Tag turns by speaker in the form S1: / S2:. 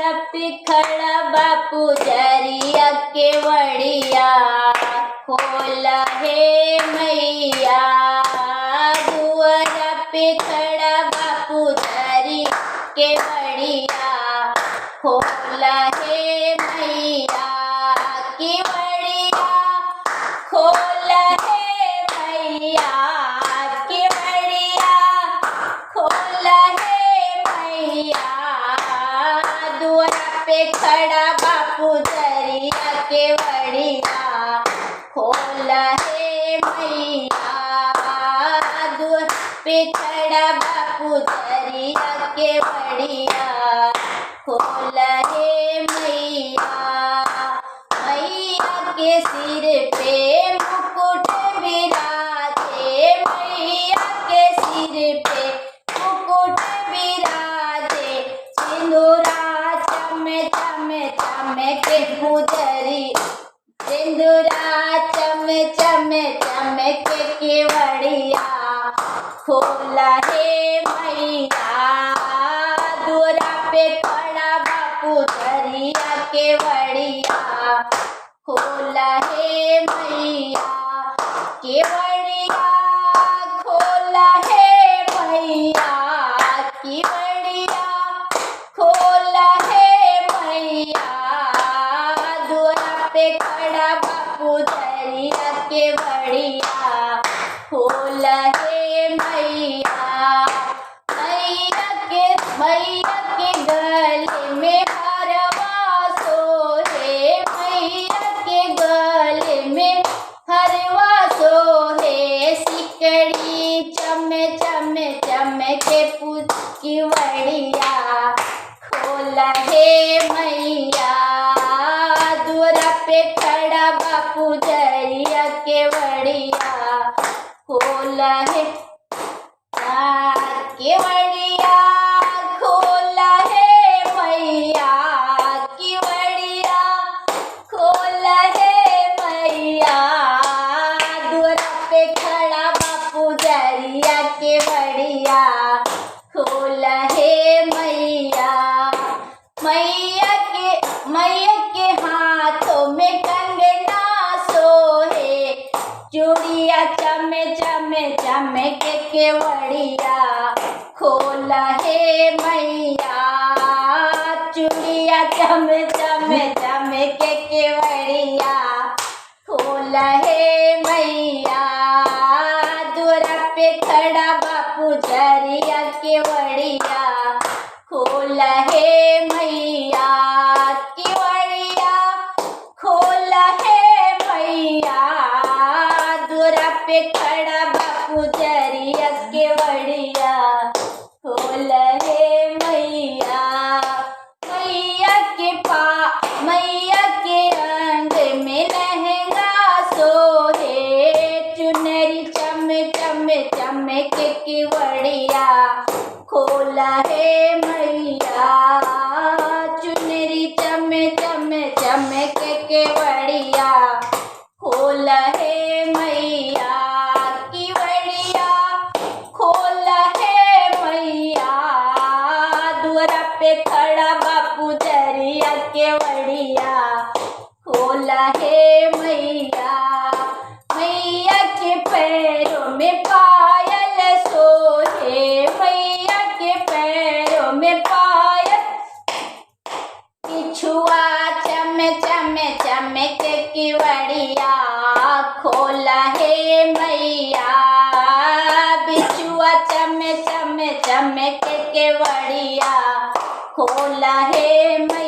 S1: पे खड़ा बापू जरिया केवड़िया खोला है मैया। दुआरा पे खड़ा बापू जरी केवड़िया खोला है मैया। केवड़िया खोला है मैया। केवड़िया खोला है मैया। दुआरा पे खड़ा बापू जरिया केवड़िया खोला है मैया। दुआरा पे खड़ा बापू जरिया केवड़िया खोला है मैया। मैया के सिर पे मुकुट विराजे। मैया के सिर पे मुकुट विराजे। सिंदूरा चमे चमे चमके गुजरी। सिंदूरा चमे चमे चमके केवड़िया खोला है मैया। दुआरा पे खड़ा बापू जरिया केवड़िया खोला है मैया। केवड़िया खोला है मैया। केवड़िया खोला है मैया। दुआरा पे खड़ा बापू जरिया केवड़िया खोला है मैया। मैया के गले में हरवा सोहे। मैया के गले में हरवा सोहे। सिकड़ी चमे चमे चमके केवड़िया खोला है मैया। दुआरा पे खड़ा बापू जरिया केवड़िया खोला है। केवड़िया खोला है मैया। केवड़िया खोला है मैया। दुआरा पे खड़ा बापू जरिया केवड़िया खोला है मैया। मैया के हाथों में कंगना सोहे। चूड़िया चमे चमे चमके केवड़िया खोला है मैया। चूड़िया चमे चमे चमके केवड़िया खोला है मैया। दुआरा पे खड़ा बापू जरिया केवड़िया खोला है मैया। केवड़िया खोला है मैया। दुआरा पे खड़ा बापू जरिया केवड़िया खोला है मैया। मैया के अंग में लहंगा सोहे। चुनरी चमे चमे चमके केवड़िया खोला है मैया। चुनरी चमे चमे चमके केवड़िया खोला है मैया। केवड़िया खोला है मैया। दुआरा पे खड़ा बापू जरिया केवड़िया खोला है मैया। मैया के पैरों में पायल सोहे। मैया के पैरों में पायल। बिछुआ चमे चमे चमके केवड़िया खोला है मैया। बिछुआ चमे चमे चमके केवड़िया खोला है मैया।